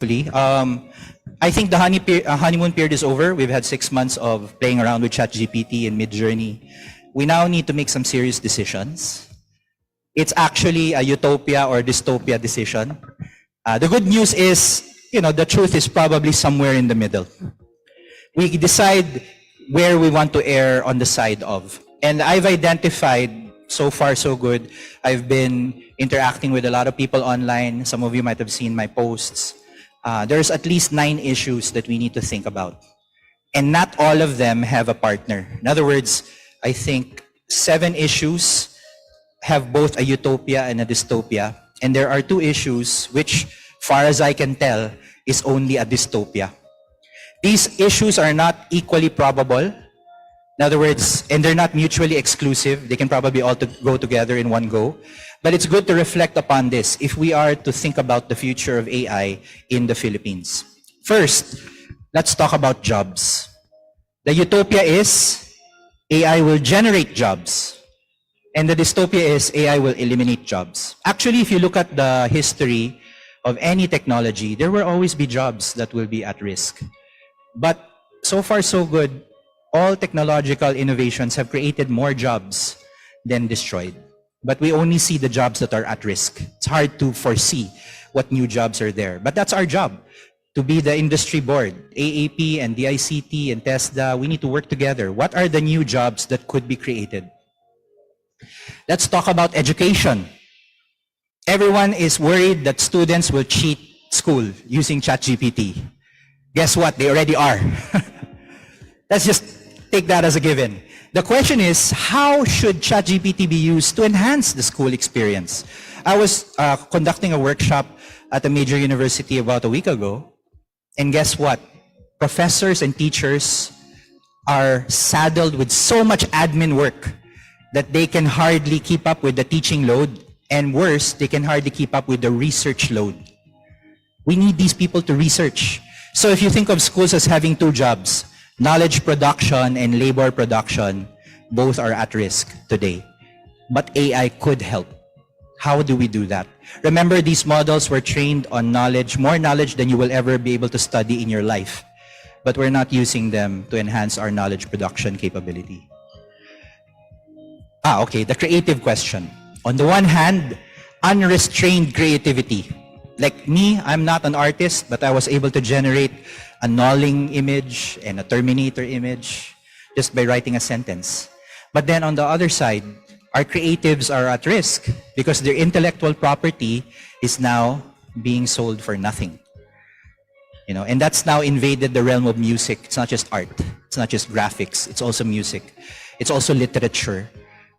I think the honeymoon period is over. We've had 6 months of playing around with ChatGPT and Midjourney. We now need to make some serious decisions. It's actually a utopia or dystopia decision. The good news is, the truth is probably somewhere in the middle. We decide where we want to err on the side of. And I've identified, so far so good, I've been interacting with a lot of people online. Some of you might have seen my posts. There's at least 9 issues that we need to think about. And not all of them have a partner. In other words, I think 7 issues have both a utopia and a dystopia. And there are 2 issues which, far as I can tell, is only a dystopia. These issues are not equally probable. In other words, and they're not mutually exclusive. They can probably all go together in one go. But it's good to reflect upon this if we are to think about the future of AI in the Philippines. First, let's talk about jobs. The utopia is AI will generate jobs. And the dystopia is AI will eliminate jobs. Actually, if you look at the history of any technology, there will always be jobs that will be at risk. But so far so good, all technological innovations have created more jobs than destroyed. But we only see the jobs that are at risk. It's hard to foresee what new jobs are there. But that's our job, to be the industry board. AAP and DICT and TESDA, we need to work together. What are the new jobs that could be created? Let's talk about education. Everyone is worried that students will cheat school using ChatGPT. Guess what? They already are. Let's just take that as a given. The question is, how should ChatGPT be used to enhance the school experience? I was conducting a workshop at a major university about a week ago, and guess what? Professors and teachers are saddled with so much admin work that they can hardly keep up with the teaching load, and worse, they can hardly keep up with the research load. We need these people to research. So if you think of schools as having 2 jobs, knowledge production and labor production, both are at risk today. But AI could help. How do we do that? Remember, these models were trained on knowledge, more knowledge than you will ever be able to study in your life. But we're not using them to enhance our knowledge production capability. Okay, the creative question. On the one hand, unrestrained creativity. Like me, I'm not an artist, but I was able to generate a Gnawling image and a Terminator image just by writing a sentence. But then on the other side, our creatives are at risk because their intellectual property is now being sold for nothing. And that's now invaded the realm of music. It's not just art. It's not just graphics. It's also music. It's also literature.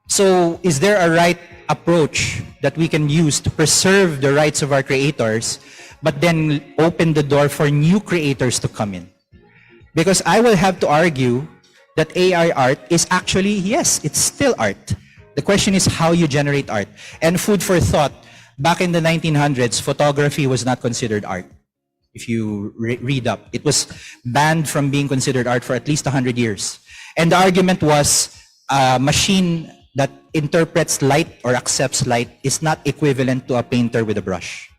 So is there a right approach that we can use to preserve the rights of our creators, but then open the door for new creators to come in? Because I will have to argue that AI art is actually, yes, it's still art. The question is how you generate art. And food for thought, back in the 1900s, photography was not considered art. If you read up, it was banned from being considered art for at least 100 years. And the argument was a machine that interprets light or accepts light is not equivalent to a painter with a brush.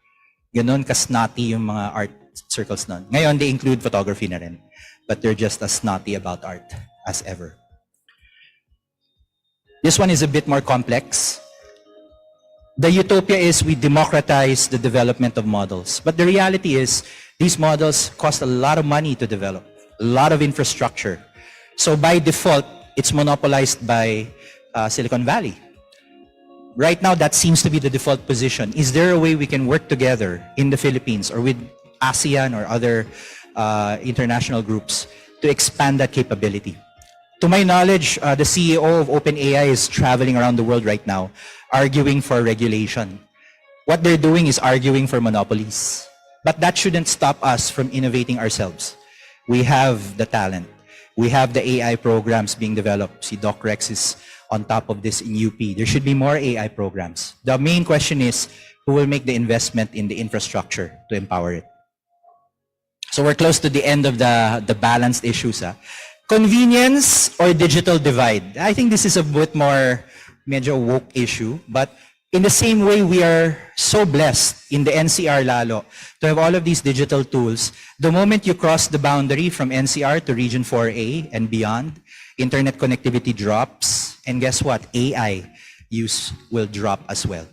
Ganon ka-snotty yung mga art circles nun. Ngayon, they include photography na rin. But they're just as snotty about art as ever. This one is a bit more complex. The utopia is we democratize the development of models. But the reality is, these models cost a lot of money to develop, a lot of infrastructure. So by default, it's monopolized by Silicon Valley. Right now, that seems to be the default position. Is there a way we can work together in the Philippines or with ASEAN or other international groups to expand that capability? To my knowledge, the CEO of OpenAI is traveling around the world right now, arguing for regulation. What they're doing is arguing for monopolies. But that shouldn't stop us from innovating ourselves. We have the talent. We have the AI programs being developed. See, Doc Rex is on top of this in UP. There should be more AI programs. The main question is, who will make the investment in the infrastructure to empower it? So we're close to the end of the balanced issues. Convenience or digital divide? I think this is a bit more medyo woke issue, but In the same way, we are so blessed in the NCR lalo to have all of these digital tools. The moment you cross the boundary from NCR to Region 4A and beyond, internet connectivity drops, and guess what? AI use will drop as well.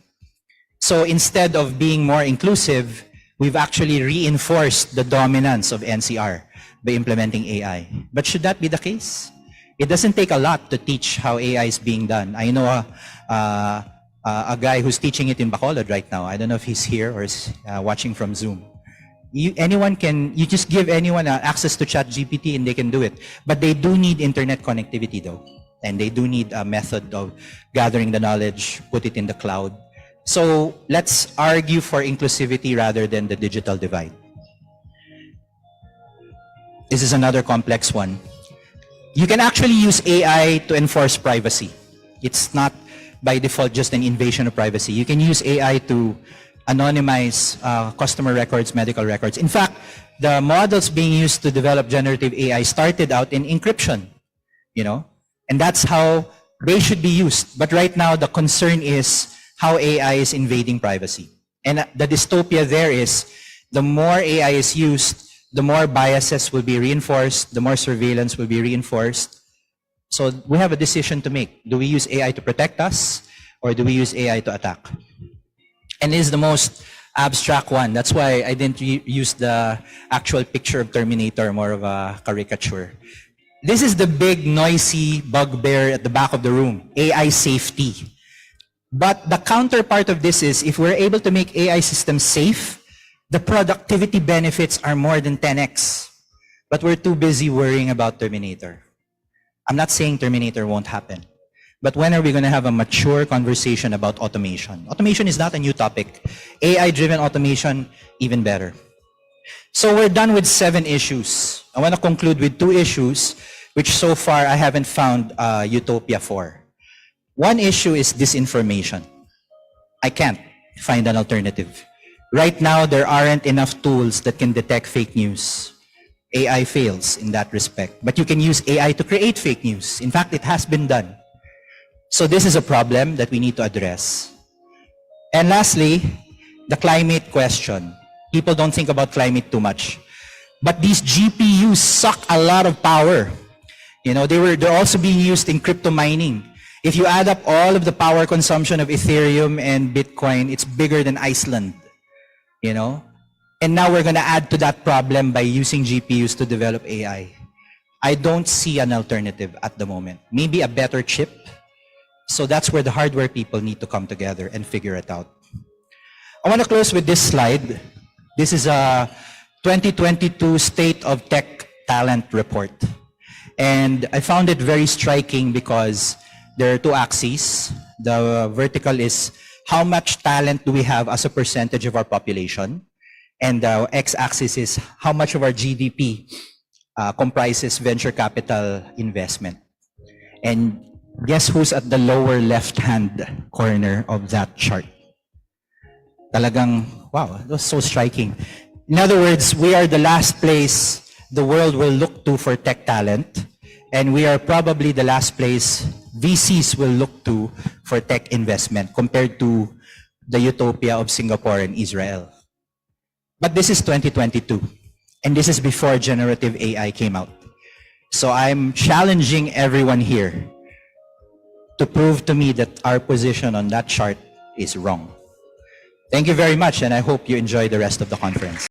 So instead of being more inclusive, we've actually reinforced the dominance of NCR by implementing AI. But should that be the case? It doesn't take a lot to teach how AI is being done. I know a guy who's teaching it in Bacolod right now. I don't know if he's here or is watching from Zoom. You just give anyone access to ChatGPT and they can do it. But they do need internet connectivity though. And they do need a method of gathering the knowledge, put it in the cloud. So let's argue for inclusivity rather than the digital divide. This is another complex one. You can actually use AI to enforce privacy. It's not by default just an invasion of privacy. You can use AI to anonymize customer records, medical records. In fact, the models being used to develop generative AI started out in encryption, and that's how they should be used. But right now, the concern is how AI is invading privacy. And the dystopia there is the more AI is used, the more biases will be reinforced, the more surveillance will be reinforced. So we have a decision to make. Do we use AI to protect us, or do we use AI to attack? And this is the most abstract one. That's why I didn't use the actual picture of Terminator, more of a caricature. This is the big, noisy bugbear at the back of the room, AI safety. But the counterpart of this is, if we're able to make AI systems safe, the productivity benefits are more than 10x. But we're too busy worrying about Terminator. I'm not saying Terminator won't happen. But when are we going to have a mature conversation about automation? Automation is not a new topic. AI-driven automation, even better. So we're done with 7 issues. I want to conclude with 2 issues, which so far I haven't found utopia for. One issue is disinformation. I can't find an alternative. Right now, there aren't enough tools that can detect fake news. AI fails in that respect. But you can use AI to create fake news. In fact, it has been done. So this is a problem that we need to address. And lastly, the climate question. People don't think about climate too much. But these GPUs suck a lot of power. They're also being used in crypto mining. If you add up all of the power consumption of Ethereum and Bitcoin, it's bigger than Iceland. And now we're going to add to that problem by using GPUs to develop AI. I don't see an alternative at the moment. Maybe a better chip. So that's where the hardware people need to come together and figure it out. I want to close with this slide. This is a 2022 State of Tech Talent Report. And I found it very striking because there are 2 axes. The vertical is how much talent do we have as a percentage of our population? And the x-axis is how much of our GDP comprises venture capital investment. And guess who's at the lower left-hand corner of that chart? Talagang, wow, that was so striking. In other words, we are the last place the world will look to for tech talent, and we are probably the last place VCs will look to for tech investment compared to the utopia of Singapore and Israel. But this is 2022, and this is before generative AI came out. So I'm challenging everyone here to prove to me that our position on that chart is wrong. Thank you very much, and I hope you enjoy the rest of the conference.